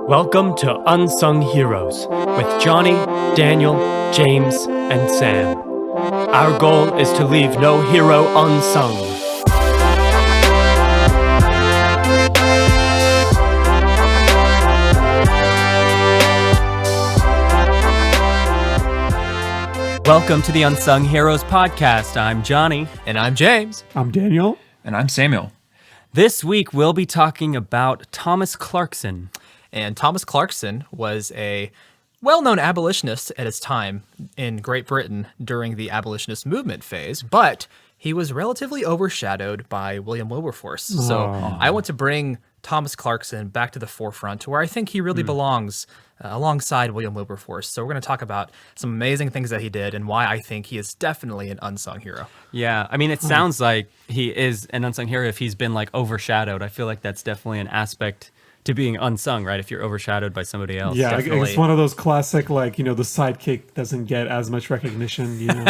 Welcome to Unsung Heroes with Johnny, Daniel, James, and Sam. Our goal is to leave no hero unsung. Welcome to the Unsung Heroes podcast. I'm Johnny. And I'm James. I'm Daniel. And I'm Samuel. This week we'll be talking about Thomas Clarkson. And Thomas Clarkson was a well-known abolitionist at his time in Great Britain during the abolitionist movement phase, but he was relatively overshadowed by William Wilberforce. So I want to bring Thomas Clarkson back to the forefront to where I think he really belongs alongside William Wilberforce. So we're going to talk about some amazing things that he did and why I think he is definitely an unsung hero. Yeah, I mean, it sounds like he is an unsung hero if he's been like overshadowed. I feel like that's definitely an aspect to being unsung, right? If you're overshadowed by somebody else. Yeah, definitely. it's one of those classic, like, you know, the sidekick doesn't get as much recognition, you know?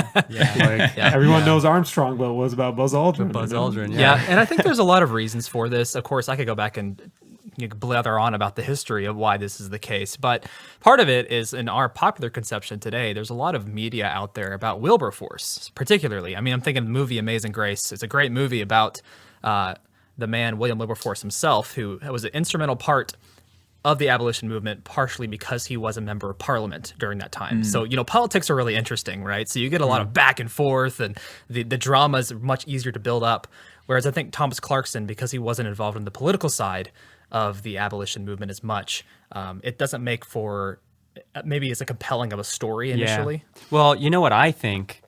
Everyone knows Armstrong, but what was about Buzz Aldrin? Aldrin, Yeah, and I think there's a lot of reasons for this. Of course, I could go back and blather on about the history of why this is the case, but part of it is in our popular conception today, there's a lot of media out there about Wilberforce, particularly. I mean, I'm thinking the movie Amazing Grace. It's a great movie about the man, William Wilberforce himself, who was an instrumental part of the abolition movement, partially because he was a member of parliament during that time. So, you know, politics are really interesting, right? So you get a lot of back and forth, and the drama is much easier to build up. Whereas I think Thomas Clarkson, because he wasn't involved in the political side of the abolition movement as much, it doesn't make for maybe as a compelling of a story initially. Yeah. Well, you know what I think?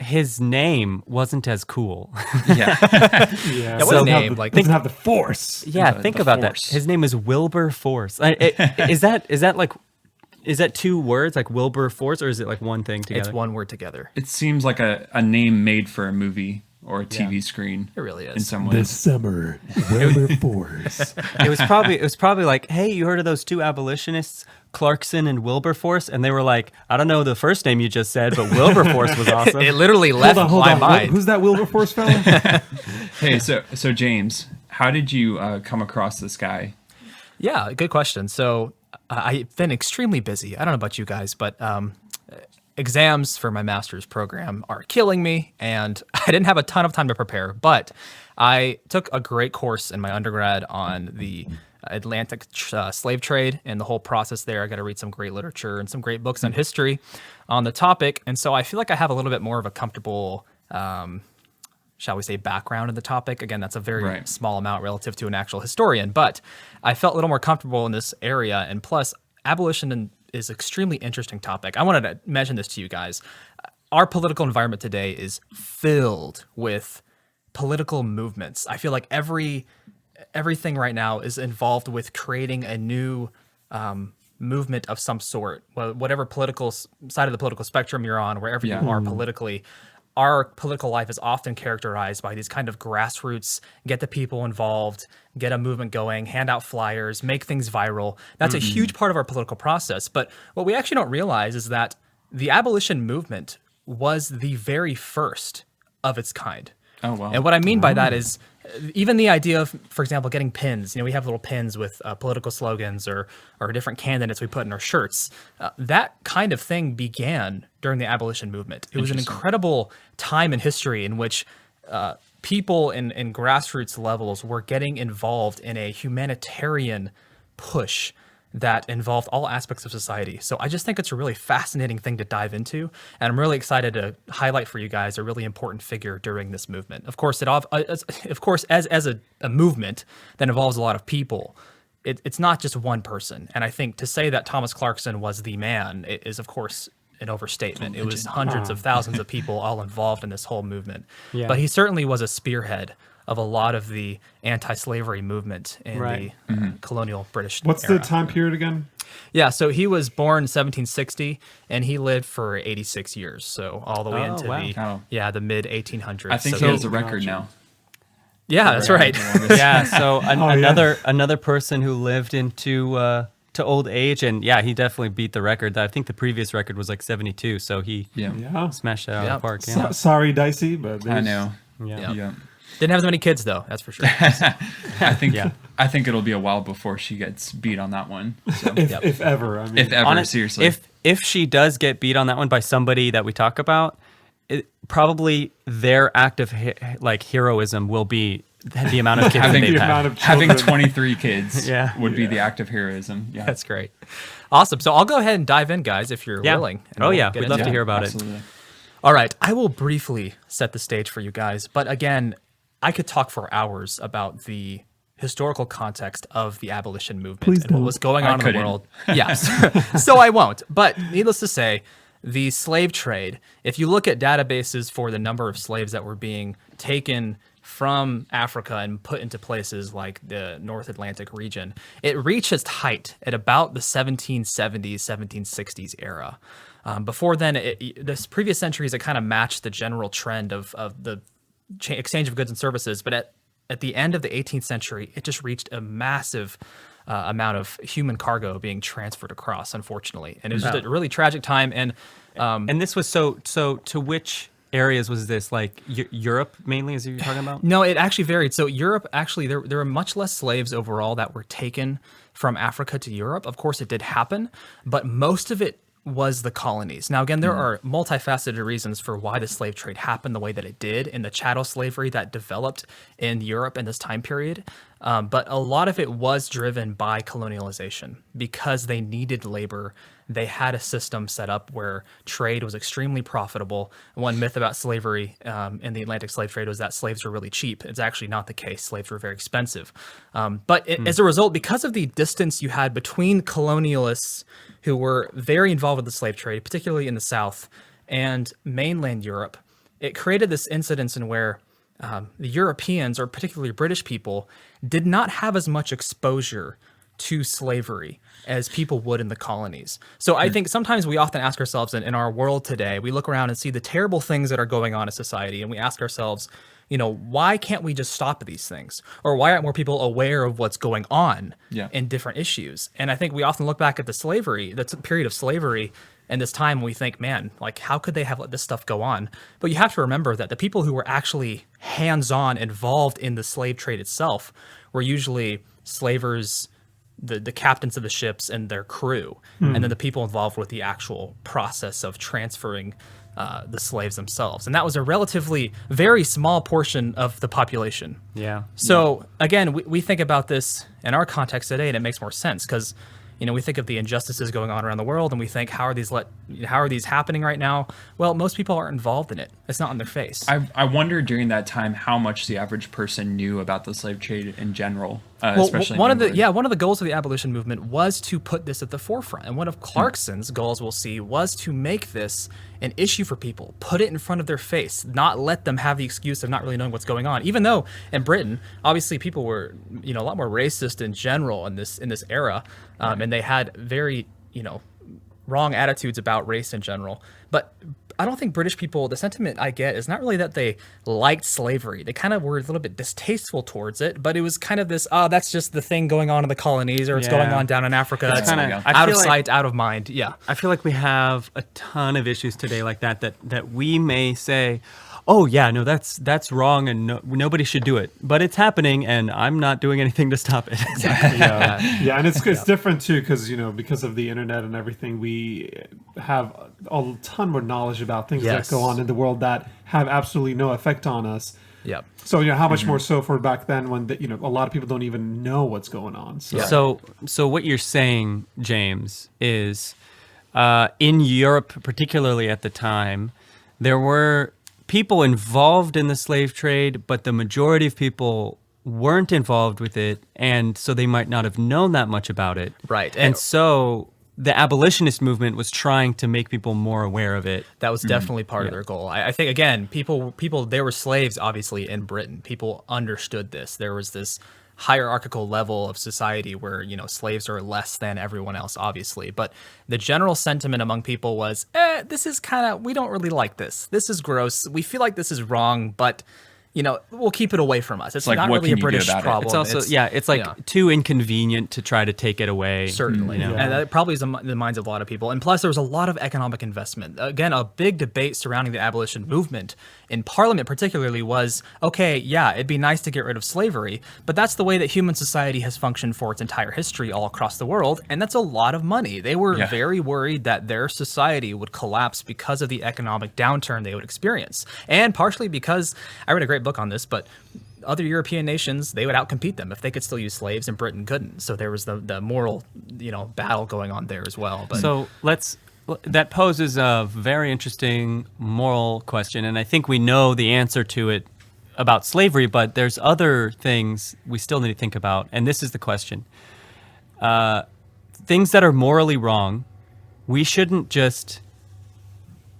His name wasn't as cool. Yeah, What's his name? Doesn't have the force. Yeah, think about that. His name is Wilberforce. Is that two words, like Wilberforce, or is it like one thing together? It's one word together. It seems like a name made for a movie or a TV screen. It really is. In some ways. This summer, Wilberforce. It was probably like, hey, you heard of those two abolitionists, Clarkson and Wilberforce? And they were like, I don't know the first name you just said, but Wilberforce was awesome. It literally left my mind. Who's that Wilberforce fella? Hey, so James, how did you come across this guy? Yeah, good question. So I've been extremely busy. I don't know about you guys, but exams for my master's program are killing me, and I didn't have a ton of time to prepare, but I took a great course in my undergrad on the Atlantic slave trade and the whole process there. I got to read some great literature and some great books on history on the topic, and so I feel like I have a little bit more of a comfortable shall we say, background in the topic. Again, that's a very small amount relative to an actual historian, but I felt a little more comfortable in this area, and plus, abolition is an extremely interesting topic. I wanted to mention this to you guys. Our political environment today is filled with political movements. I feel like everything right now is involved with creating a new movement of some sort. Whatever political side of the political spectrum you're on, wherever you are politically, our political life is often characterized by these kind of grassroots, get the people involved, get a movement going, hand out flyers, make things viral. That's a huge part of our political process. But what we actually don't realize is that the abolition movement was the very first of its kind. Oh, wow. And what I mean by that is even the idea of, for example, getting pins. You know, we have little pins with political slogans or different candidates we put in our shirts. That kind of thing began during the abolition movement. It was an incredible time in history in which people in grassroots levels were getting involved in a humanitarian push that involved all aspects of society. So I just think it's a really fascinating thing to dive into, and I'm really excited to highlight for you guys a really important figure during this movement. Of course, as a movement that involves a lot of people, it's not just one person. And I think to say that Thomas Clarkson was the man is, of course, an overstatement. It was hundreds of thousands of people all involved in this whole movement. Yeah. But he certainly was a spearhead of a lot of the anti-slavery movement in the colonial British What's era. the time period again? Yeah, so he was born in 1760, and he lived for 86 years, so all the way into the mid-1800s. I think so he has a record now. Yeah, that's right. Yeah, so another person who lived into to old age, and he definitely beat the record. I think the previous record was like 72, so he smashed that out of the park. Yeah. Sorry, Dicey, but I know. Yeah. Didn't have as many kids though, that's for sure. I think I think it'll be a while before she gets beat on that one. So. if ever. I mean, If ever, seriously. If she does get beat on that one by somebody that we talk about, probably their act of heroism will be the amount of kids that they've had. Having 23 kids would be Yeah. the act of heroism. Yeah. That's great. Awesome. So I'll go ahead and dive in, guys, if you're willing. And we'll get we'd into love it. to hear about Absolutely. it. All right. I will briefly set the stage for you guys. But again, I could talk for hours about the historical context of the abolition movement Please and what don't. was going on in the couldn't. world. Yes. So I won't. But needless to say, the slave trade, if you look at databases for the number of slaves that were being taken from Africa and put into places like the North Atlantic region, it reached its height at about the 1770s, 1760s era. Before then, this previous centuries, it kind of matched the general trend of the exchange of goods and services. But at the end of the 18th century, it just reached a massive amount of human cargo being transferred across, unfortunately. And it was just a really tragic time. And this was so to which areas was this? Like Europe mainly, is what you're talking about? No, it actually varied. So Europe, actually, there were much less slaves overall that were taken from Africa to Europe. Of course, it did happen, but most of it was the colonies. Now, again, there are multifaceted reasons for why the slave trade happened the way that it did and the chattel slavery that developed in Europe in this time period. But a lot of it was driven by colonialization because they needed labor. They had a system set up where trade was extremely profitable. One myth about slavery in the Atlantic slave trade was that slaves were really cheap. It's actually not the case. Slaves were very expensive. As a result, because of the distance you had between colonialists who were very involved with the slave trade, particularly in the South, and mainland Europe, it created this incidence in where the Europeans, or particularly British people, did not have as much exposure to slavery as people would in the colonies. So I think sometimes we often ask ourselves in our world today, we look around and see the terrible things that are going on in society, and we ask ourselves, why can't we just stop these things? Or why aren't more people aware of what's going on in different issues? And I think we often look back at the period of slavery and this time, we think, man, like, how could they have let this stuff go on? But you have to remember that the people who were actually hands-on involved in the slave trade itself were usually slavers, the captains of the ships and their crew, and then the people involved with the actual process of transferring the slaves themselves. And that was a relatively very small portion of the population. Yeah. So again, we think about this in our context today, and it makes more sense because we think of the injustices going on around the world, and we think, how are these happening right now? Well, most people aren't involved in it. It's not in their face. I wonder during that time how much the average person knew about the slave trade in general, especially one in England. one of the goals of the abolition movement was to put this at the forefront, and one of Clarkson's goals, we'll see, was to make this an issue for people, put it in front of their face, not let them have the excuse of not really knowing what's going on. Even though in Britain, obviously, people were a lot more racist in general in this era, and they had very wrong attitudes about race in general. But I don't think British people, the sentiment I get is not really that they liked slavery. They kind of were a little bit distasteful towards it, but it was kind of this, that's just the thing going on in the colonies, or it's going on down in Africa. It's kinda, out of sight, out of mind. Yeah. I feel like we have a ton of issues today like that we may say, oh yeah, no, that's wrong, and nobody should do it. But it's happening, and I'm not doing anything to stop it. Yeah, and it's different too because of the internet and everything, we have a ton more knowledge about things that go on in the world that have absolutely no effect on us. Yep. So how much more so for back then when a lot of people don't even know what's going on. So what you're saying, James, is in Europe, particularly at the time, there were people involved in the slave trade, but the majority of people weren't involved with it, and so they might not have known that much about it. Right. And so the abolitionist movement was trying to make people more aware of it. That was definitely part of their goal. I think, again, people, there were slaves, obviously, in Britain. People understood this. There was this hierarchical level of society where, slaves are less than everyone else, obviously. But the general sentiment among people was, this is we don't really like this. This is gross. We feel like this is wrong, but we'll keep it away from us. It's like, not what really a can you do British about it? problem. It's also it's like too inconvenient to try to take it away. Certainly. you know? And that probably is in the minds of a lot of people. And plus, there was a lot of economic investment. Again, a big debate surrounding the abolition movement in Parliament particularly was, okay, yeah, it'd be nice to get rid of slavery, but that's the way that human society has functioned for its entire history all across the world, and that's a lot of money. They were very worried that their society would collapse because of the economic downturn they would experience. And partially because, I read a great book on this, but other European nations, they would outcompete them if they could still use slaves and Britain couldn't. So there was the moral, battle going on there as well. But So that poses a very interesting moral question, and I think we know the answer to it about slavery, but there's other things we still need to think about, and this is the question. Things that are morally wrong, we shouldn't just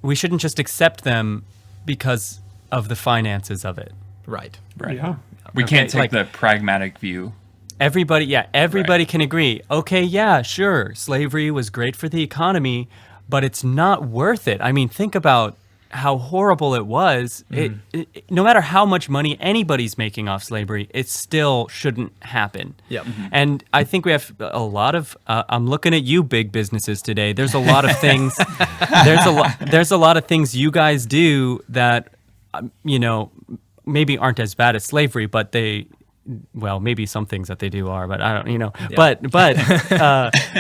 accept them because of the finances of it. right. Right. Yeah. We can't take like- the pragmatic view. Everybody can agree. Okay, yeah, sure, slavery was great for the economy, but it's not worth it. I mean, think about how horrible it was. No matter how much money anybody's making off slavery, it still shouldn't happen. Yep. And I think we have a lot of. I'm looking at you, big businesses today. There's a lot of things. There's a lot of things you guys do that, maybe aren't as bad as slavery, but maybe some things that they do are, but I don't,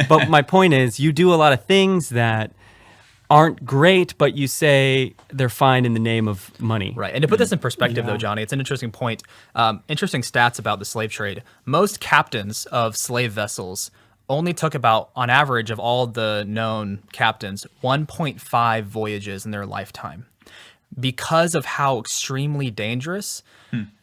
but my point is, you do a lot of things that aren't great, but you say they're fine in the name of money. Right. And to put this in perspective, though, Johnny, it's an interesting point. Interesting stats about the slave trade. Most captains of slave vessels only took about, on average, of all the known captains, 1.5 voyages in their lifetime. Because of how extremely dangerous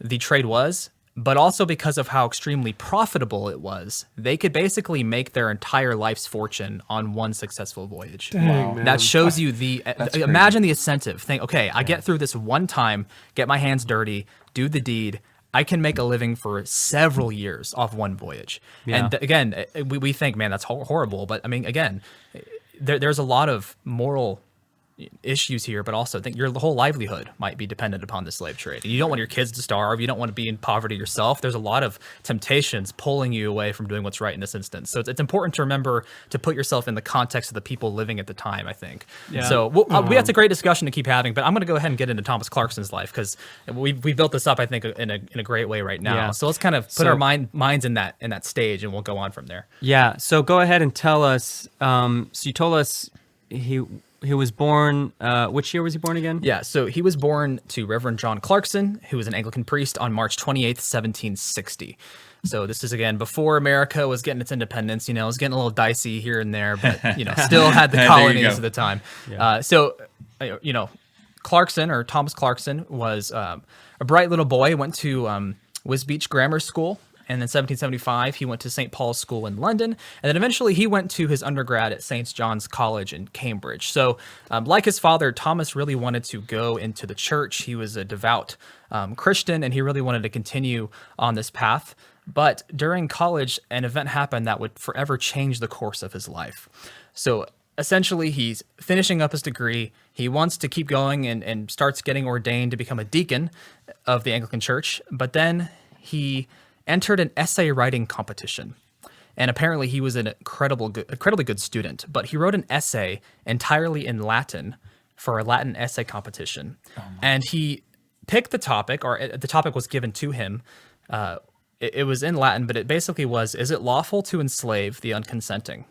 the trade was, but also because of how extremely profitable it was, they could basically make their entire life's fortune on one successful voyage. Dang, man. That shows you crazy. imagine the incentive. Think, okay, I get through this one time, get my hands dirty, do the deed. I can make a living for several years off one voyage. Yeah. And again, we think, man, that's horrible. But I mean, again, there's a lot of moral issues here, but also think your whole livelihood might be dependent upon the slave trade. And you don't want your kids to starve. You don't want to be in poverty yourself. There's a lot of temptations pulling you away from doing what's right in this instance. So it's important to remember to put yourself in the context of the people living at the time, I think. Yeah. So that's a great discussion to keep having, but I'm going to go ahead and get into Thomas Clarkson's life because we built this up, I think, in a great way right now. Yeah. So let's kind of put our minds in that stage, and we'll go on from there. Yeah. So go ahead and tell us. So you told us he was born, which year was he born again? Yeah, so he was born to Reverend John Clarkson, who was an Anglican priest, on March 28th, 1760. So this is, again, before America was getting its independence. It was getting a little dicey here and there, but, still had the There you colonies go. at the time. Yeah. Clarkson, or Thomas Clarkson, was a bright little boy, went to Wisbech Grammar School. And in 1775, he went to St. Paul's School in London. And then eventually he went to his undergrad at St. John's College in Cambridge. So like his father, Thomas really wanted to go into the church. He was a devout Christian, and he really wanted to continue on this path. But during college, an event happened that would forever change the course of his life. So essentially, he's finishing up his degree. He wants to keep going and starts getting ordained to become a deacon of the Anglican Church. But then he entered an essay writing competition. And apparently he was an incredibly good student, but he wrote an essay entirely in Latin for a Latin essay competition. And he picked the topic, or the topic was given to him. It was in Latin, but it basically was, is it lawful to enslave the unconsenting?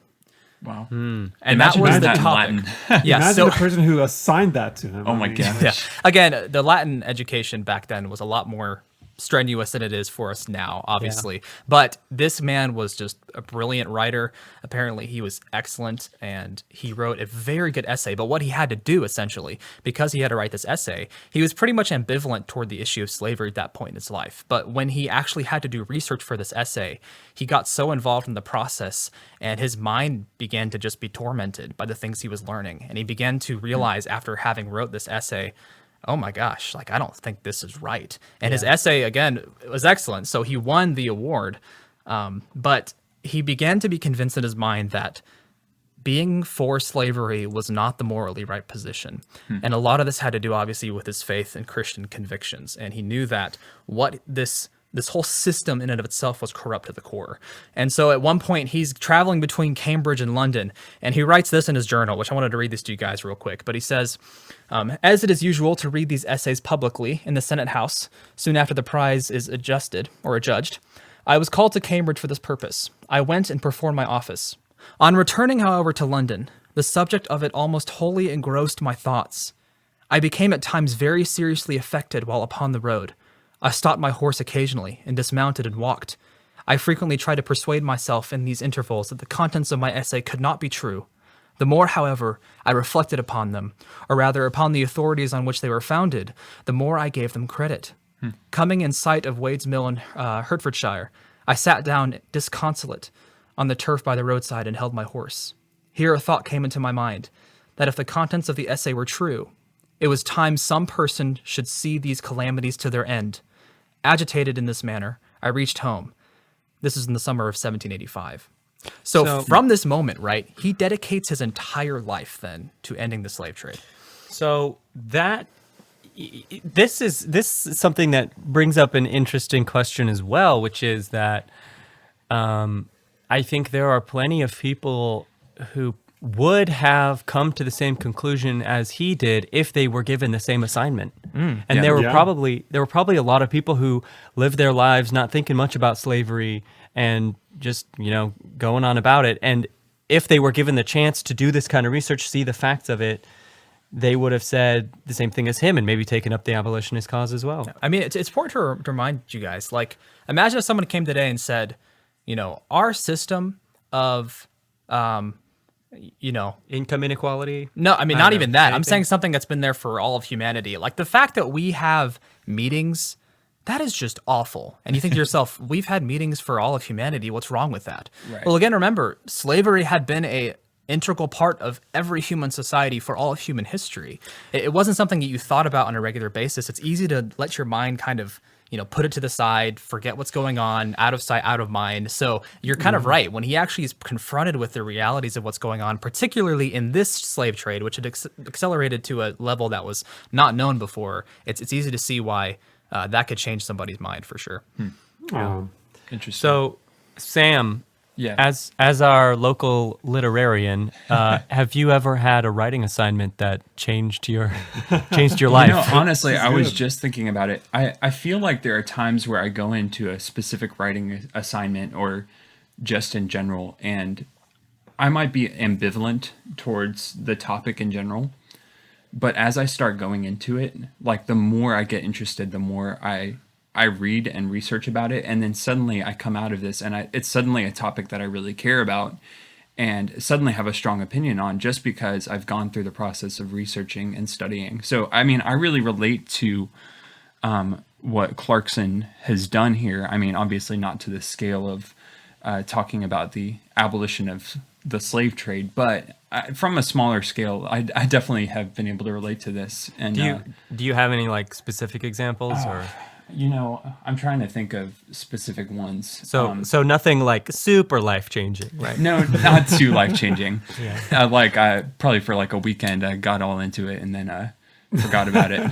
Wow. And Imagine that was the that in topic. Latin. Yeah, Imagine so the person who assigned that to him. Oh my gosh. yeah. Again, the Latin education back then was a lot more strenuous than it is for us now, obviously. But this man was just a brilliant writer. Apparently, he was excellent, and he wrote a very good essay. But what he had to do, essentially, because he had to write this essay, he was pretty much ambivalent toward the issue of slavery at that point in his life. But when he actually had to do research for this essay, he got so involved in the process, and his mind began to just be tormented by the things he was learning. And he began to realize, after having wrote this essay, oh my gosh, I don't think this is right. And his essay, again, was excellent. So he won the award. But he began to be convinced in his mind that being for slavery was not the morally right position. And a lot of this had to do, obviously, with his faith and Christian convictions. And he knew that what this whole system in and of itself was corrupt to the core. And so at one point, he's traveling between Cambridge and London, and he writes this in his journal, which I wanted to read this to you guys real quick. But he says, as it is usual to read these essays publicly in the Senate House soon after the prize is adjusted or adjudged, I was called to Cambridge for this purpose. I went and performed my office. On returning, however, to London, the subject of it almost wholly engrossed my thoughts. I became at times very seriously affected while upon the road. I stopped my horse occasionally and dismounted and walked. I frequently tried to persuade myself in these intervals that the contents of my essay could not be true. The more, however, I reflected upon them, or rather upon the authorities on which they were founded, the more I gave them credit. Coming in sight of Wade's Mill in Hertfordshire, I sat down disconsolate on the turf by the roadside and held my horse. Here a thought came into my mind, that if the contents of the essay were true, it was time some person should see these calamities to their end. Agitated in this manner, I reached home. This is in the summer of 1785. So from this moment, right, he dedicates his entire life then to ending the slave trade. So this is something that brings up an interesting question as well, which is that I think there are plenty of people who would have come to the same conclusion as he did if they were given the same assignment. And there were probably a lot of people who lived their lives not thinking much about slavery and just, going on about it. And if they were given the chance to do this kind of research, see the facts of it, they would have said the same thing as him and maybe taken up the abolitionist cause as well. I mean, it's important to remind you guys, like, imagine if someone came today and said, our system of, income inequality. No, I mean, not even that. Anything? I'm saying something that's been there for all of humanity. Like the fact that we have meetings, that is just awful. And you think to yourself, we've had meetings for all of humanity. What's wrong with that? Right. Well, again, remember, slavery had been a integral part of every human society for all of human history. It wasn't something that you thought about on a regular basis. It's easy to let your mind kind of, put it to the side, forget what's going on, out of sight, out of mind. So you're kind of right. When he actually is confronted with the realities of what's going on, particularly in this slave trade, which had accelerated to a level that was not known before, it's easy to see why that could change somebody's mind for sure. Interesting. So, Sam, Yeah. as our local literarian, have you ever had a writing assignment that changed your life? Honestly, I was just thinking about it. I feel like there are times where I go into a specific writing assignment or just in general, and I might be ambivalent towards the topic in general. But as I start going into it, like the more I get interested, the more I read and research about it, and then suddenly I come out of this and it's suddenly a topic that I really care about and suddenly have a strong opinion on just because I've gone through the process of researching and studying. So, I mean, I really relate to what Clarkson has done here. I mean, obviously not to the scale of talking about the abolition of the slave trade, but from a smaller scale, I definitely have been able to relate to this. And do you have any like specific examples or? I'm trying to think of specific ones. So nothing like super life-changing, right? No, not too life-changing. Yeah. I probably for like a weekend, I got all into it and then forgot about it.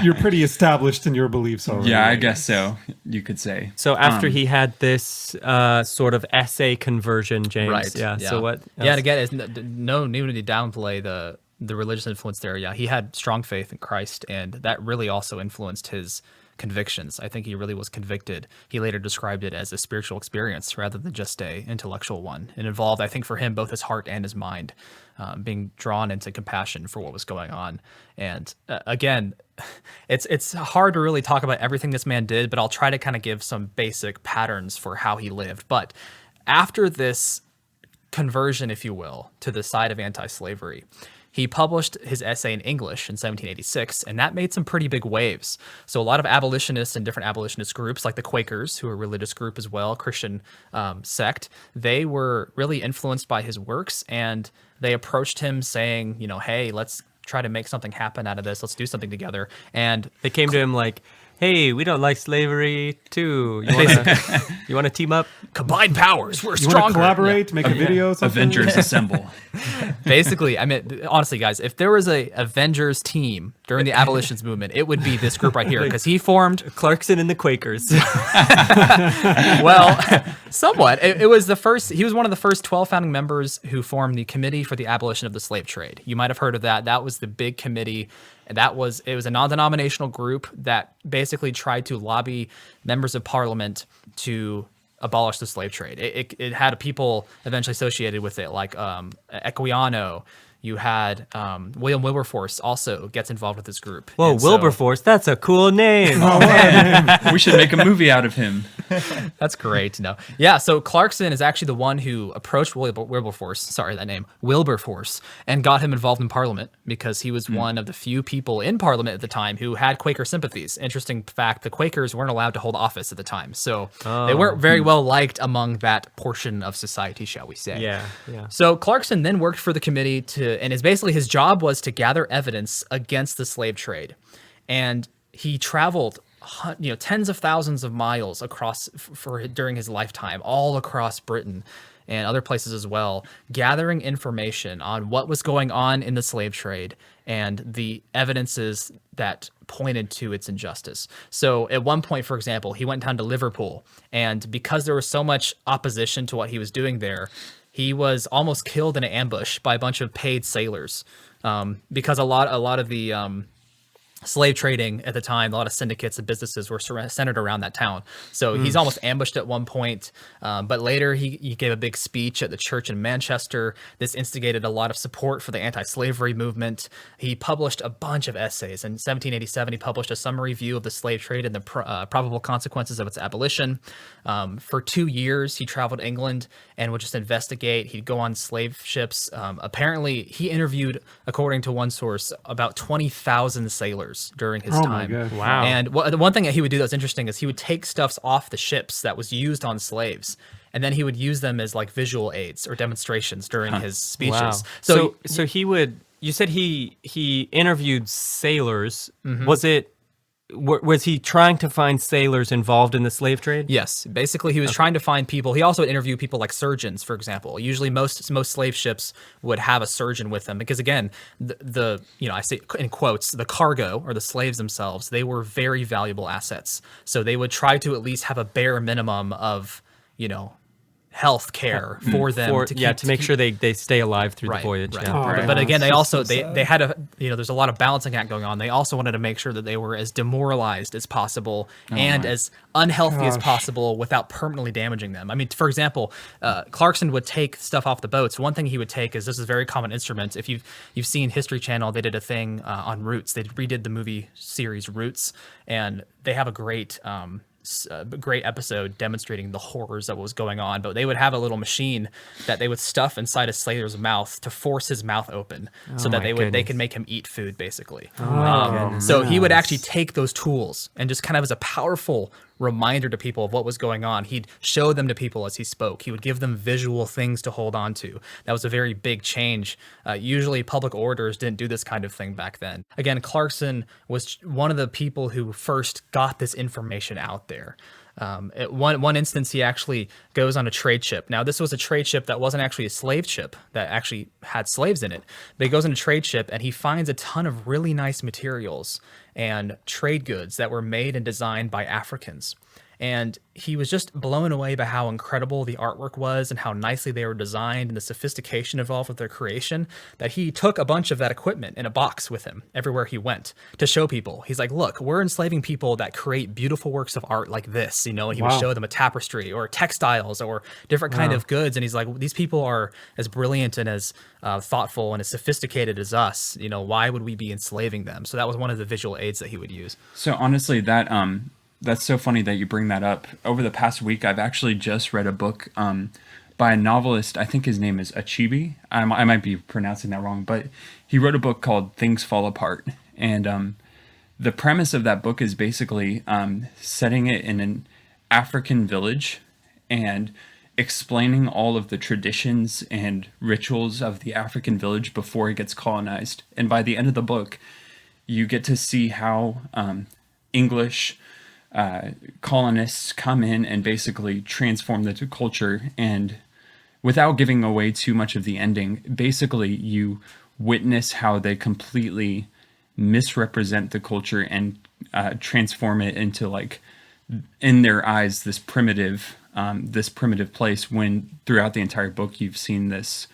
You're pretty established in your beliefs already. Yeah, I guess so. You could say. So after he had this sort of essay conversion, James. Right. Yeah. So what? Yeah, and again, it's no need to downplay the religious influence there. Yeah, he had strong faith in Christ, and that really also influenced his convictions. I think he really was convicted. He later described it as a spiritual experience rather than just a intellectual one. It involved, I think, for him, both his heart and his mind being drawn into compassion for what was going on. And again, it's hard to really talk about everything this man did, but I'll try to kind of give some basic patterns for how he lived. But after this conversion, if you will, to the side of anti-slavery, he published his essay in English in 1786, and that made some pretty big waves. So a lot of abolitionists and different abolitionist groups, like the Quakers, who are a religious group as well, Christian sect, they were really influenced by his works, and they approached him saying, hey, let's try to make something happen out of this. Let's do something together. And they came to him like, hey, we don't like slavery too. You want to team up? Combined powers, we're You stronger. want to collaborate, make a video, something? Avengers assemble. Basically, I mean, honestly, guys, if there was a Avengers team during the abolitionist movement, it would be this group right here, because he formed. Clarkson and the Quakers. Well, somewhat. It was the first. He was one of the first 12 founding members who formed the Committee for the Abolition of the Slave Trade. You might have heard of that. That was the big committee. And it was a non-denominational group that basically tried to lobby members of parliament to abolish the slave trade. It had people eventually associated with it, like Equiano. You had William Wilberforce also gets involved with this group. Whoa, And Wilberforce, that's a cool name. We should make a movie out of him. That's great. No, yeah. So Clarkson is actually the one who approached Wilberforce. Sorry, that name, Wilberforce, and got him involved in Parliament because he was one of the few people in Parliament at the time who had Quaker sympathies. Interesting fact: the Quakers weren't allowed to hold office at the time, so they weren't very well liked among that portion of society, shall we say? Yeah. So Clarkson then worked for the committee and his job was to gather evidence against the slave trade, and he traveled tens of thousands of miles across during his lifetime, all across Britain and other places as well, gathering information on what was going on in the slave trade and the evidences that pointed to its injustice. So at one point, for example, he went down to Liverpool, and because there was so much opposition to what he was doing there, he was almost killed in an ambush by a bunch of paid sailors, because a lot of the slave trading at the time, a lot of syndicates and businesses were centered around that town. So he's almost ambushed at one point, but later he gave a big speech at the church in Manchester. This instigated a lot of support for the anti-slavery movement. He published a bunch of essays. In 1787, he published a summary view of the slave trade and the probable consequences of its abolition. For 2 years, he traveled England and would just investigate. He'd go on slave ships. Apparently, he interviewed, according to one source, about 20,000 sailors during his time. My God. Wow. And the one thing that he would do that was interesting is he would take stuffs off the ships that was used on slaves, and then he would use them as like visual aids or demonstrations during his speeches. Wow. So he would. You said he interviewed sailors. Was he trying to find sailors involved in the slave trade? Yes, basically he was trying to find people. He also interviewed people like surgeons, for example. Usually most slave ships would have a surgeon with them because, again, the I say in quotes, the cargo or the slaves themselves, they were very valuable assets. So they would try to at least have a bare minimum of health care for them to make sure they stay alive through the voyage. Right. Yeah. Oh, But again, they so also sad. they had there's a lot of balancing act going on. They also wanted to make sure that they were as demoralized as possible and as unhealthy as possible without permanently damaging them. I mean, for example, Clarkson would take stuff off the boats. One thing he would take is, this is a very common instrument. If you've seen History Channel, they did a thing on Roots. They redid the movie series Roots, and they have a great episode demonstrating the horrors of what was going on. But they would have a little machine that they would stuff inside a slaver's mouth to force his mouth open, so that they could make him eat food, basically. So he would actually take those tools and just kind of as a powerful reminder to people of what was going on, he'd show them to people as he spoke. He would give them visual things to hold on to. That was a very big change. Usually public orators didn't do this kind of thing back then. Again, Clarkson was one of the people who first got this information out there. At one instance, he actually goes on a trade ship. Now, this was a trade ship that wasn't actually a slave ship that actually had slaves in it. But he goes on a trade ship and he finds a ton of really nice materials and trade goods that were made and designed by Africans. And he was just blown away by how incredible the artwork was and how nicely they were designed and the sophistication involved with their creation, that he took a bunch of that equipment in a box with him everywhere he went to show people. He's like, look, we're enslaving people that create beautiful works of art like this, and he would show them a tapestry or textiles or different kind of goods. And he's like, these people are as brilliant and as thoughtful and as sophisticated as us. Why would we be enslaving them? So that was one of the visual aids that he would use. So honestly, that's so funny that you bring that up. Over the past week, I've actually just read a book by a novelist. I think his name is Achebe. I might be pronouncing that wrong, but he wrote a book called Things Fall Apart. And the premise of that book is basically setting it in an African village and explaining all of the traditions and rituals of the African village before it gets colonized. And by the end of the book, you get to see how English colonists come in and basically transform the culture, and without giving away too much of the ending, basically you witness how they completely misrepresent the culture and transform it into, like, in their eyes, this primitive place, when throughout the entire book you've seen this,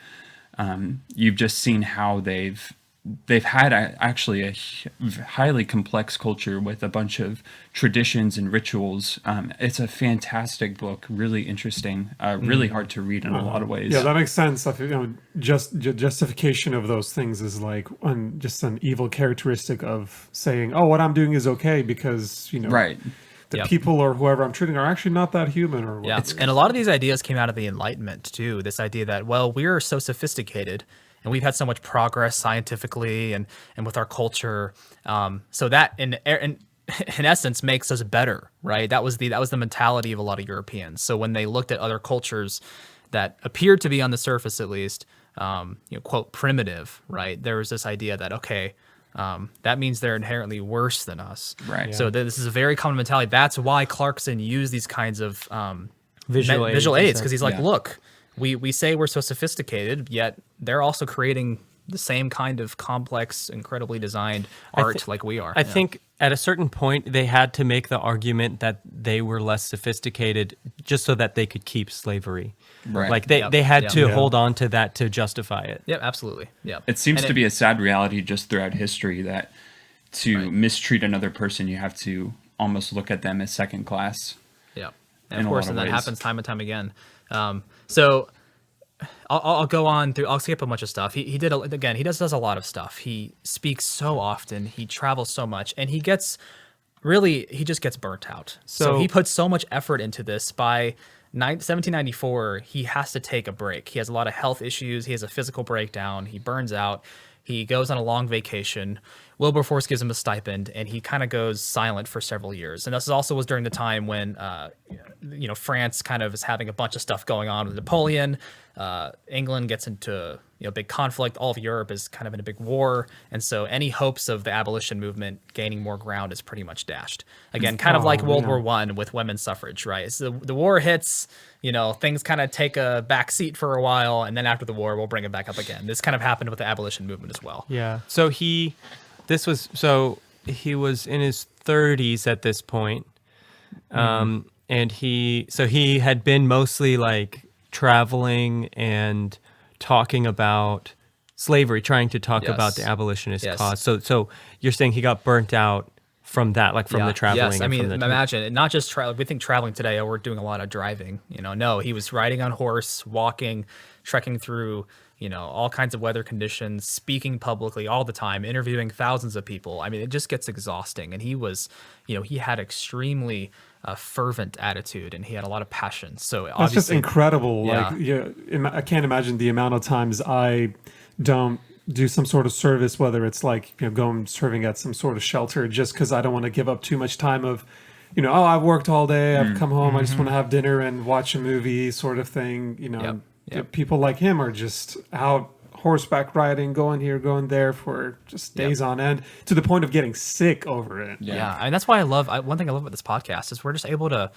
you've just seen how they've had actually a highly complex culture with a bunch of traditions and rituals. It's a fantastic book, really interesting, really hard to read in a lot of ways. Yeah, that makes sense. Justification of those things is like just an evil characteristic of saying, "Oh, what I'm doing is okay because right." The people or whoever I'm treating are actually not that human. Or yeah, and a lot of these ideas came out of the Enlightenment too. This idea that, well, we're so sophisticated and we've had so much progress scientifically and with our culture, so that in essence makes us better, right? That was the mentality of a lot of Europeans. So when they looked at other cultures that appeared to be, on the surface at least, quote, primitive, right? There was this idea that, okay, that means they're inherently worse than us. Right. Yeah. So this is a very common mentality. That's why Clarkson used these kinds of visual aids, because he's like, look, we say we're so sophisticated, yet they're also creating the same kind of complex, incredibly designed art like we are. I think at a certain point they had to make the argument that they were less sophisticated just so that they could keep slavery. Right. Like they had to hold on to that to justify it. Yeah, absolutely. Yeah. It seems to be a sad reality just throughout history that to mistreat another person, you have to almost look at them as second class. Yeah. And of course, and that happens time and time again. So I'll go on through. I'll skip a bunch of stuff. He does a lot of stuff. He speaks so often. He travels so much, and he just gets burnt out. So he puts so much effort into this. By 1794, he has to take a break. He has a lot of health issues. He has a physical breakdown. He burns out. He goes on a long vacation. Wilberforce gives him a stipend, and he kind of goes silent for several years. And this also was during the time when, France kind of is having a bunch of stuff going on with Napoleon. England gets into big conflict. All of Europe is kind of in a big war, and so any hopes of the abolition movement gaining more ground is pretty much dashed. Again, kind of like World War I with women's suffrage, right? So the war hits, things kind of take a back seat for a while, and then after the war, we'll bring it back up again. This kind of happened with the abolition movement as well. Yeah. So he was in his 30s at this point, and he had been mostly like traveling and talking about slavery, trying to talk about the abolitionist cause. So you're saying he got burnt out from that, like from the traveling. Yes, I mean, imagine not just we think traveling today. Oh, we're doing a lot of driving. No, he was riding on horse, walking, trekking through all kinds of weather conditions, speaking publicly all the time, interviewing thousands of people. I mean, it just gets exhausting. And he was, he had extremely fervent attitude, and he had a lot and so that's just incredible. Yeah. Like, I can't imagine the amount of times I don't do some sort of service, whether it's like going serving at some sort of shelter, just because I don't want to give up too much time of, I've worked all day, I've come home, I just want to have dinner and watch a movie, sort of thing. Yep. People like him are just out horseback riding, going here, going there for just days on end, to the point of getting sick over it. Yeah. I mean, that's why one thing I love about this podcast is we're just able to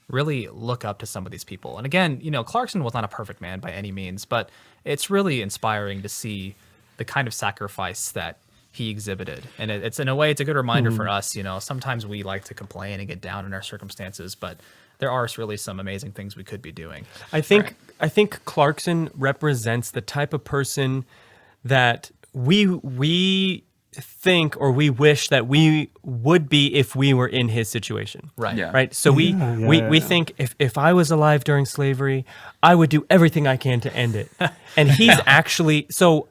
really look up to some of these people. And again, Clarkson was not a perfect man by any means, but it's really inspiring to see the kind of sacrifice that he exhibited. And it's in a way, it's a good reminder for us. Sometimes we like to complain and get down in our circumstances, but there are really some amazing things we could be doing. I think Clarkson represents the type of person that we think, or we wish that we would be if we were in his situation. Right. Yeah. Right. So we think if I was alive during slavery, I would do everything I can to end it. And he's actually, so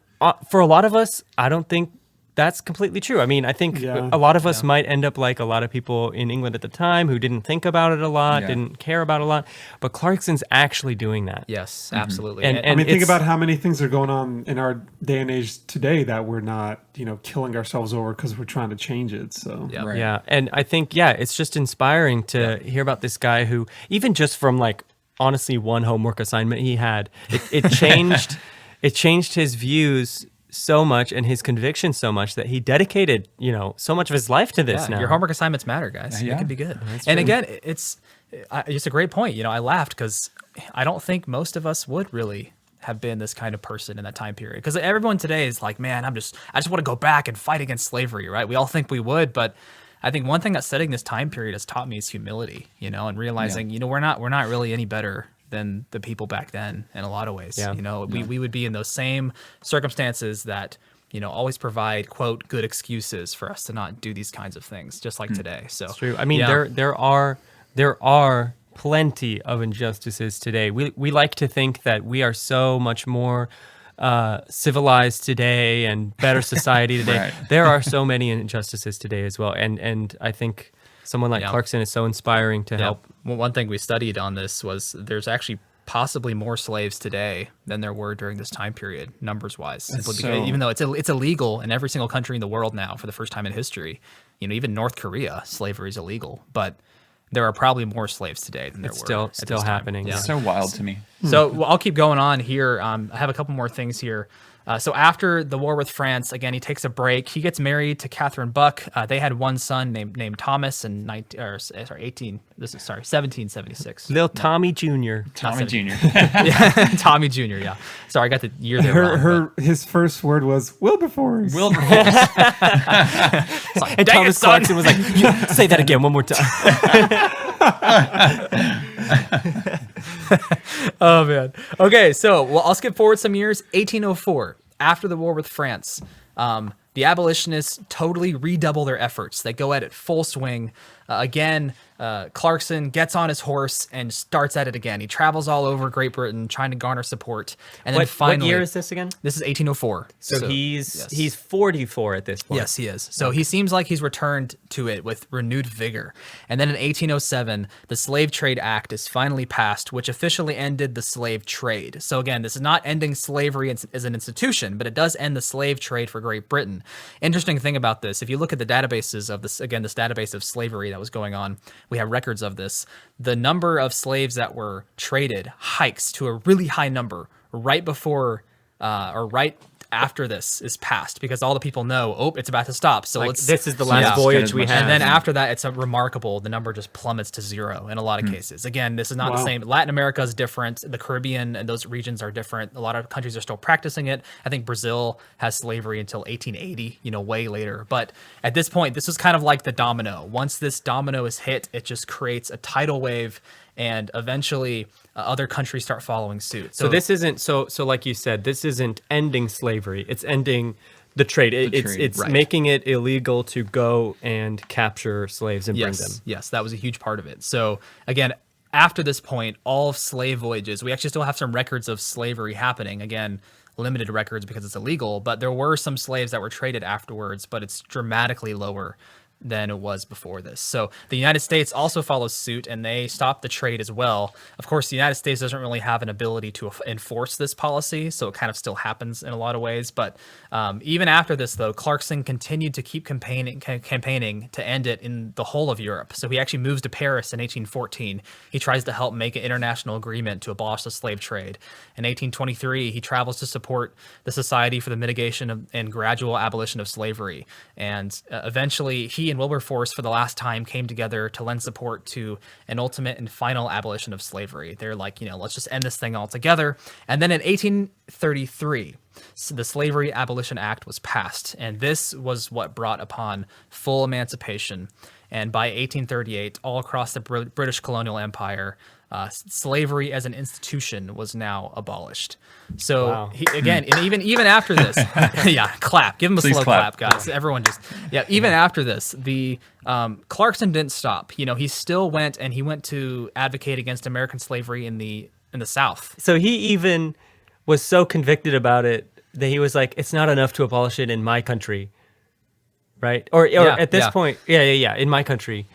for a lot of us, I don't think that's completely true. I mean, I think a lot of us might end up like a lot of people in England at the time who didn't think about it a lot, didn't care about it a lot. But Clarkson's actually doing that. Yes, absolutely. And I mean, think about how many things are going on in our day and age today that we're not, killing ourselves over because we're trying to change it. So yeah, and I think it's just inspiring to hear about this guy who, even just from like honestly one homework assignment he had, it changed it changed his views so much and his conviction so much that he dedicated, so much of his life to this now. Your homework assignments matter, guys. Yeah. It can be good. And again, it's a great point. I laughed because I don't think most of us would really have been this kind of person in that time period. Because everyone today is like, man, I just want to go back and fight against slavery, right? We all think we would, but I think one thing that studying this time period has taught me is humility, and realizing, we're not really any better than the people back then in a lot of ways. Yeah. We would be in those same circumstances that, always provide, quote, good excuses for us to not do these kinds of things, just like today. So it's true. I mean, there are plenty of injustices today. We like to think that we are so much more civilized today and better society today. Right. There are so many injustices today as well. And I think someone like Clarkson is so inspiring to help. Well, one thing we studied on this was there's actually possibly more slaves today than there were during this time period, numbers-wise. Simply because, even though it's illegal in every single country in the world now for the first time in history, even North Korea, slavery is illegal, but there are probably more slaves today than there were. Still happening. Yeah. It's so wild to me. So I'll keep going on here. I have a couple more things here. So after the war with France, again, he takes a break. He gets married to Catherine Buck. They had one son named Thomas in 1776. Little Tommy Jr. Tommy Jr. Yeah, Tommy Jr. Yeah. Sorry, I got the year there wrong. His first word was Wilberforce. Like, And Thomas Clarkson was like, say that again one more time. Oh, man. Okay, so I'll skip forward some years. 1804, after the war with France, the abolitionists totally redouble their efforts. They go at it full swing. Again, Clarkson gets on his horse and starts at it again. He travels all over Great Britain trying to garner support. And then finally, what year is this again? This is 1804. So he's 44 at this point. Yes, he is. So he seems like he's returned to it with renewed vigor. And then in 1807, the Slave Trade Act is finally passed, which officially ended the slave trade. So again, this is not ending slavery as an institution, but it does end the slave trade for Great Britain. Interesting thing about this, if you look at the databases of this, again, this database of slavery that was going on, we have records of this. The number of slaves that were traded hikes to a really high number right before or right after this is passed, because all the people know, it's about to stop. So this is the last voyage we have. And then after that, it's remarkable. The number just plummets to zero in a lot of cases. Again, this is not the same. Latin America is different. The Caribbean and those regions are different. A lot of countries are still practicing it. I think Brazil has slavery until 1880, way later. But at this point, this was kind of like the domino. Once this domino is hit, it just creates a tidal wave, and eventually other countries start following suit. So this isn't so like you said, this isn't ending slavery. It's ending the trade. It's right. making it illegal to go and capture slaves and bring them. Yes, that was a huge part of it. So again, after this point, all slave voyages, we actually still have some records of slavery happening. Again, limited records because it's illegal, but there were some slaves that were traded afterwards, but it's dramatically lower than it was before this. So the United States also follows suit, and they stop the trade as well. Of course, the United States doesn't really have an ability to enforce this policy, so it kind of still happens in a lot of ways. But even after this, though, Clarkson continued to keep campaigning to end it in the whole of Europe. So he actually moves to Paris in 1814. He tries to help make an international agreement to abolish the slave trade. In 1823, he travels to support the Society for the Mitigation and Gradual Abolition of Slavery. And eventually, he and Wilberforce, for the last time, came together to lend support to an ultimate and final abolition of slavery. They're like, let's just end this thing altogether. And then in 1833, the Slavery Abolition Act was passed, and this was what brought upon full emancipation. And by 1838, all across the British colonial empire, slavery as an institution was now abolished. So again, and even after this, clap, give him a Please slow clap, guys. Everyone just, even after this, the Clarkson didn't stop. He still went to advocate against American slavery in the South. So he even was so convicted about it that he was like, it's not enough to abolish it in my country, right? Or at this point, in my country,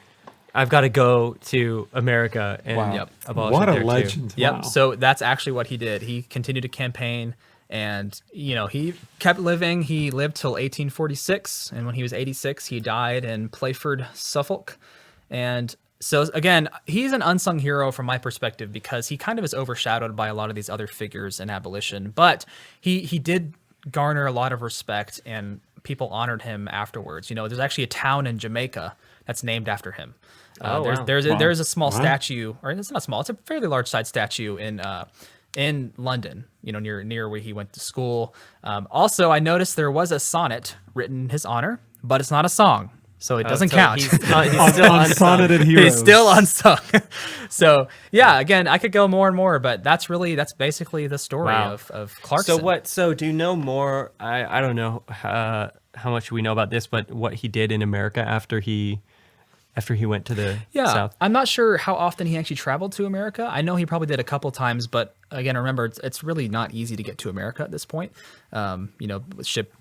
I've got to go to America and abolish what it a there legend! Too. Yep. Wow. So that's actually what he did. He continued to campaign, and he kept living. He lived till 1846, and when he was 86, he died in Playford, Suffolk. And so again, he's an unsung hero from my perspective because he kind of is overshadowed by a lot of these other figures in abolition. But he did garner a lot of respect, and people honored him afterwards. There's actually a town in Jamaica that's named after him. Wow. There's a small statue, or it's not small. It's a fairly large size statue in London. Near where he went to school. Also, I noticed there was a sonnet written in his honor, but it's not a song, so it doesn't count. He's still Unsonneted heroes. He's still unsung. So yeah, again, I could go more and more, but that's basically the story of Clarkson. So do you know more? I don't know how much we know about this, but what he did in America after he went to the South. I'm not sure how often he actually traveled to America. I know he probably did a couple times, but again, remember, it's really not easy to get to America at this point. With ship,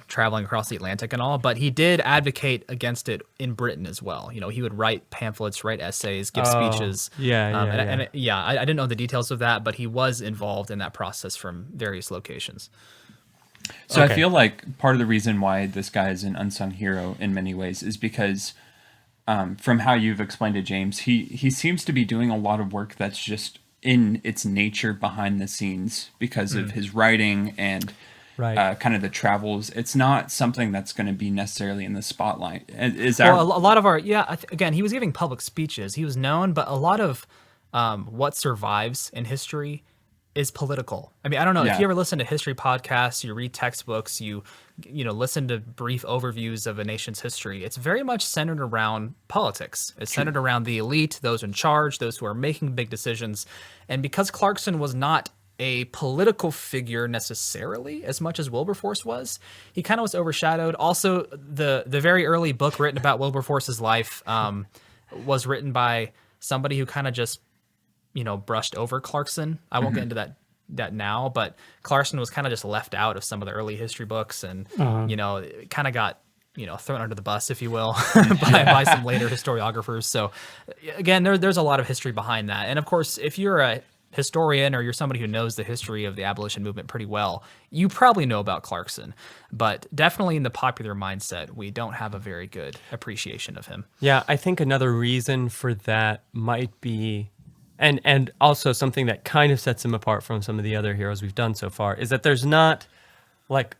traveling across the Atlantic and all. But he did advocate against it in Britain as well. He would write pamphlets, write essays, give speeches. I didn't know the details of that, but he was involved in that process from various locations. So I feel like part of the reason why this guy is an unsung hero in many ways is because from how you've explained it, James, he seems to be doing a lot of work that's just in its nature behind the scenes because of his writing and kind of the travels. It's not something that's going to be necessarily in the spotlight. Is that a lot of our again, he was giving public speeches. He was known, but a lot of what survives in history is political. I mean, I don't know if you ever listen to history podcasts, you read textbooks, you listen to brief overviews of a nation's history. It's very much centered around politics. It's centered around the elite, those in charge, those who are making big decisions. And because Clarkson was not a political figure necessarily as much as Wilberforce was, he kind of was overshadowed. Also, the very early book written about Wilberforce's life was written by somebody who kind of just brushed over Clarkson. I won't get into that now, but Clarkson was kind of just left out of some of the early history books, and it kind of got thrown under the bus, if you will, by some later historiographers. So again, there's a lot of history behind that, and of course, if you're a historian or you're somebody who knows the history of the abolition movement pretty well, you probably know about Clarkson. But definitely in the popular mindset, we don't have a very good appreciation of him. Yeah, I think another reason for that might be, and also something that kind of sets him apart from some of the other heroes we've done so far, is that there's not like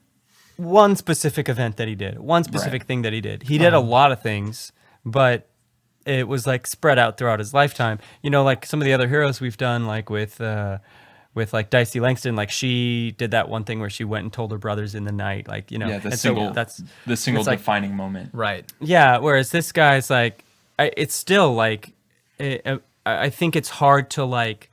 one specific event that he did, one specific thing that he did. He did a lot of things, but it was like spread out throughout his lifetime. Like some of the other heroes we've done, like with like Dicey Langston, like she did that one thing where she went and told her brothers in the night, like, the single defining moment. Right. Yeah. Whereas this guy's like, it's still like, I think it's hard to like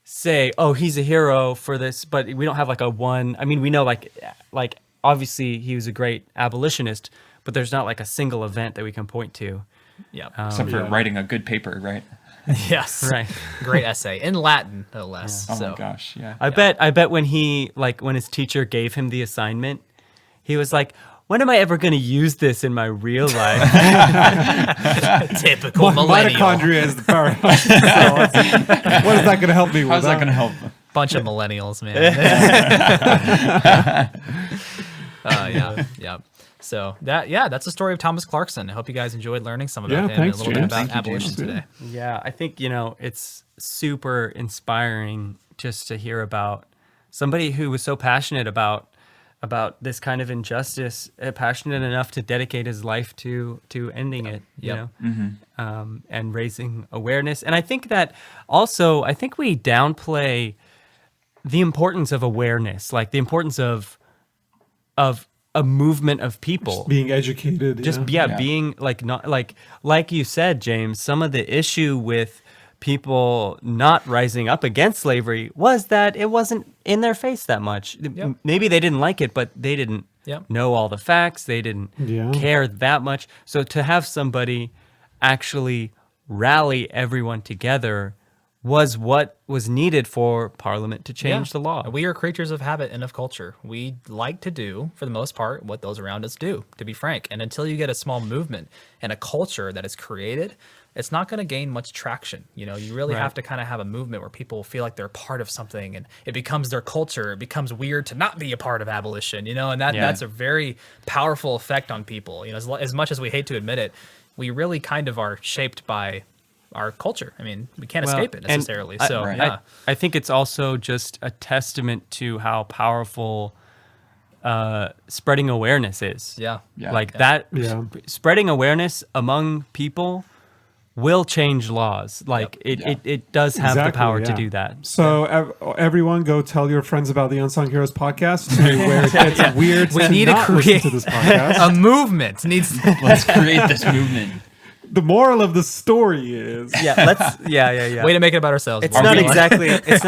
say, oh, he's a hero for this, but we don't have like a one. I mean, we know like obviously he was a great abolitionist, but there's not like a single event that we can point to. Yeah. Except for writing a good paper, right? Yes. Right. Great essay in Latin, no less. Yeah. So. Oh my gosh. Yeah. I bet when when his teacher gave him the assignment, he was like, when am I ever going to use this in my real life? Typical millennial. Mitochondria is the powerhouse. So what is that going to help me with? How's that going to help? Bunch of millennials, man. Yeah. So that's the story of Thomas Clarkson. I hope you guys enjoyed learning some about him and a little bit about abolition today. Yeah, I think, it's super inspiring just to hear about somebody who was so passionate about this kind of injustice, passionate enough to dedicate his life to ending it, and raising awareness. And I think that also, we downplay the importance of awareness, like the importance of a movement of people just being educated, being like, not like you said, James, some of the issue with people not rising up against slavery was that it wasn't in their face that much. Maybe they didn't like it, but they didn't know all the facts. They didn't care that much. So to have somebody actually rally everyone together was what was needed for Parliament to change the law. We are creatures of habit and of culture. We like to do, for the most part, what those around us do, to be frank. And until you get a small movement and a culture that is created, it's not going to gain much traction. You really have to kind of have a movement where people feel like they're part of something and it becomes their culture. It becomes weird to not be a part of abolition, and that's a very powerful effect on people. As much as we hate to admit it, we really kind of are shaped by our culture. I mean, we can't escape it necessarily. I think it's also just a testament to how powerful spreading awareness is. Yeah. Like Yeah. that, Yeah. spreading awareness among people will change laws. Like it does have the power to yeah. do that. So everyone, go tell your friends about the Unsung Heroes podcast. To where it gets weird. We to need to not listen create to this podcast. a movement. Needs. Let's create this movement. The moral of the story is Yeah. Way to make it about ourselves. It's Bob. not we-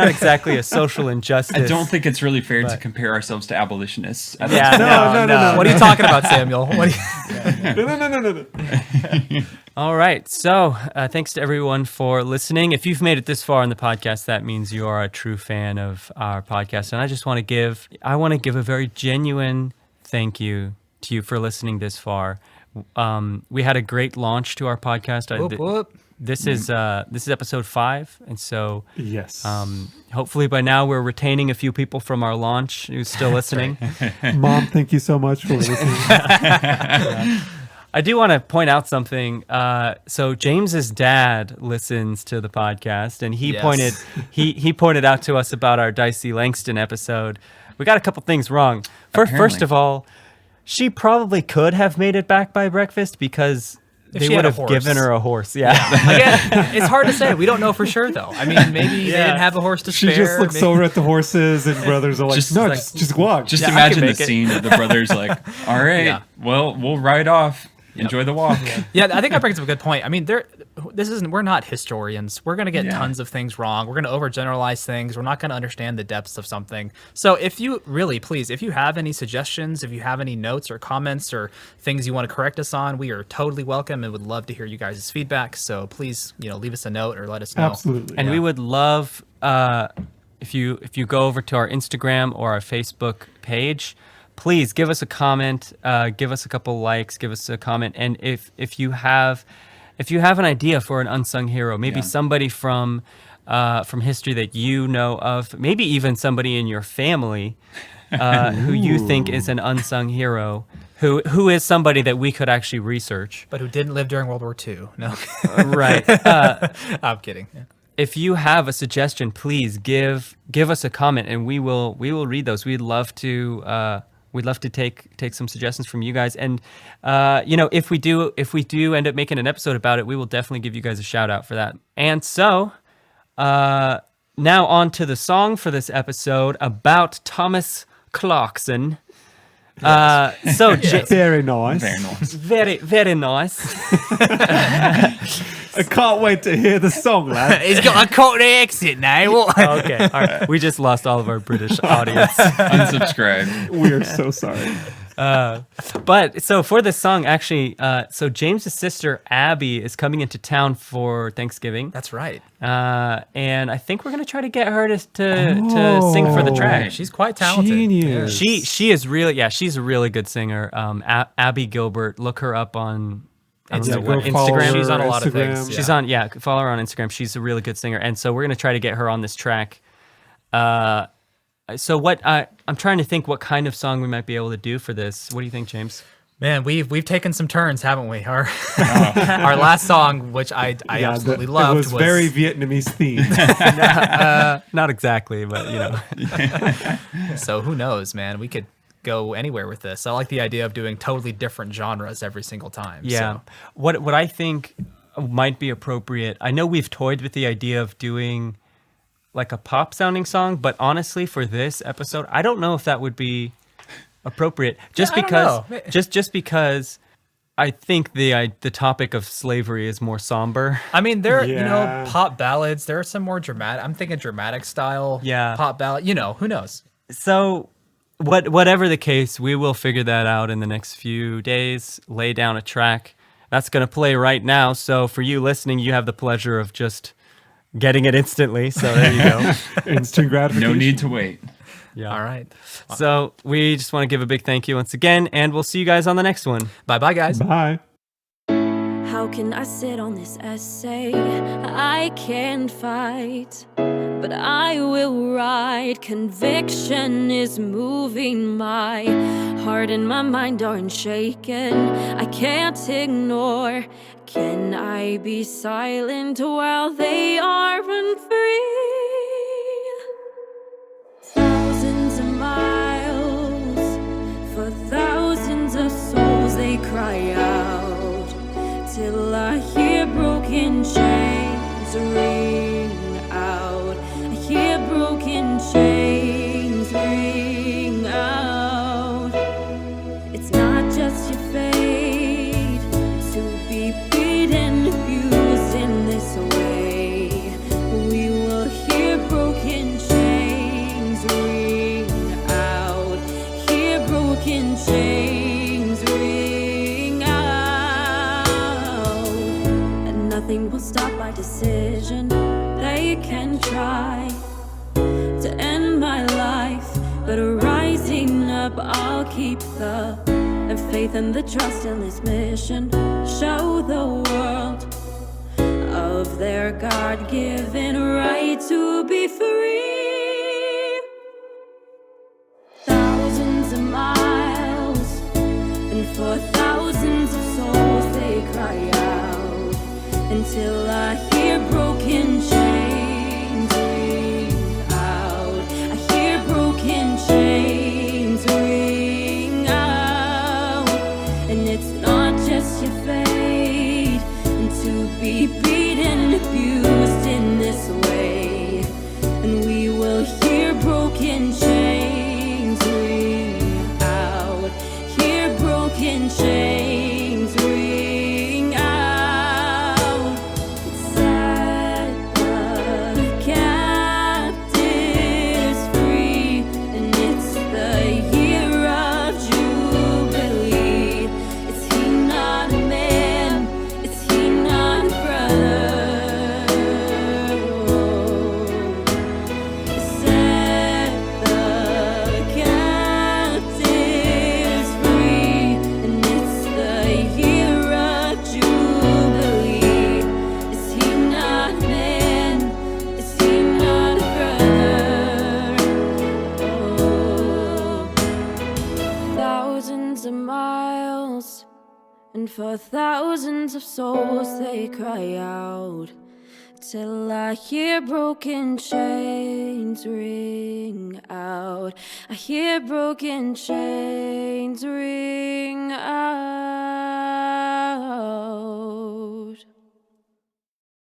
exactly a social injustice. I don't think it's really fair to compare ourselves to abolitionists. I Yeah, No. What are you talking about, Samuel? What are you... no. All right. So thanks to everyone for listening. If you've made it this far in the podcast, that means you are a true fan of our podcast. And I just want to give a very genuine thank you to you for listening this far. We had a great launch to our podcast. Whoop, whoop. This is episode 5, and so Yes. hopefully by now we're retaining a few people from our launch who's still listening. Mom, thank you so much for listening. I do want to point out something. So James's dad listens to the podcast, and he Yes. pointed out to us about our Dicey Langston episode. We got a couple things wrong. First Apparently. of all, she probably could have made it back by breakfast because If they she would had a have horse. given her a horse. Yeah. Again, it's hard to say. We don't know for sure, though. I mean, maybe they didn't have a horse to She spare. just looks maybe- over at the horses, and brothers are like, Just "No, like- just walk." Just Yeah, I imagine can the make it. scene of the brothers like, all right, Yeah. well, we'll ride off. Enjoy the walk. Yeah, I think that brings up a good point. I mean, we're not historians. We're going to get tons of things wrong. We're going to overgeneralize things. We're not going to understand the depths of something. So if you have any suggestions, if you have any notes or comments or things you want to correct us on, we are totally welcome and would love to hear you guys' feedback. So please, leave us a note or let us know. Absolutely. And we would love if you go over to our Instagram or our Facebook page, please give us a comment, give us a couple likes, give us a comment, and if you have an idea for an unsung hero, maybe somebody from history that you know of, maybe even somebody in your family who you think is an unsung hero, who is somebody that we could actually research. But who didn't live during World War II. No. Right. I'm kidding. Yeah. If you have a suggestion, please give us a comment, and we will read those. We'd love to take some suggestions from you guys, and if we do end up making an episode about it, we will definitely give you guys a shout out for that. And so now on to the song for this episode about Thomas Clarkson. Very nice. Very nice. Very, very nice. I can't wait to hear the song, lad. He's got a Cockney accent now. What? Okay, all right. We just lost all of our British audience. Unsubscribe. We're so sorry. But so for this song, actually, so James's sister Abby is coming into town for Thanksgiving, That's right. and I think we're gonna try to get her to sing for the track. Right. She's quite talented. Genius. She is really she's a really good singer. Abby Gilbert, look her up on Instagram. She's on a lot of Instagram. things. She's on follow her on Instagram. She's a really good singer, and so we're gonna try to get her on this track. So what I'm trying to think what kind of song we might be able to do for this. What do you think, James? Man, we've taken some turns, haven't we? Our last song, which I absolutely loved, It was very Vietnamese themed. Not exactly, but So who knows, man? We could go anywhere with this. I like the idea of doing totally different genres every single time. Yeah. So. What I think might be appropriate. I know we've toyed with the idea of doing like a pop sounding song, but honestly, for this episode, I don't know if that would be appropriate. Just I don't because, know. just because I think the topic of slavery is more somber. I mean, there Yeah. pop ballads. There are some more dramatic. I'm thinking dramatic style. Yeah. Pop ballad. Who knows? So, whatever the case, we will figure that out in the next few days. Lay down a track that's going to play right now. So for you listening, you have the pleasure of just getting it instantly. So there you go. Instant gratification. No need to wait. Yeah. All right. So we just want to give a big thank you once again, and we'll see you guys on the next one. Bye, guys. Bye. How can I sit on this essay? I can't fight, but I will write. Conviction is moving. My heart and my mind aren't shaken. I can't ignore. Can I be silent while they aren't free? Thousands of miles broken chains ring out. I hear broken chains ring out. It's not just your fate to be beaten, abused in this way. We will hear broken chains ring out. Hear broken chains ring out. And nothing will stop my decision. They can try to end my life, but rising up, I'll keep the faith and the trust in this mission. Show the world of their God-given right to be free. Thousands of miles, and for thousands of souls they cry out, until I hear broken chains ring out. I hear broken chains ring out. And it's not just your fate to be beaten, abused in this way. And we will hear broken chains ring out. Hear broken chains ring out. Set the captives free, and it's the year of jubilee. Is he not a man? Is he not a brother? Set the captives free, and it's the year of jubilee. Is he not a man? Is he not a brother? Thousands of miles, and for thousands of souls they cry out, till I hear broken chains ring out. I hear broken chains ring out.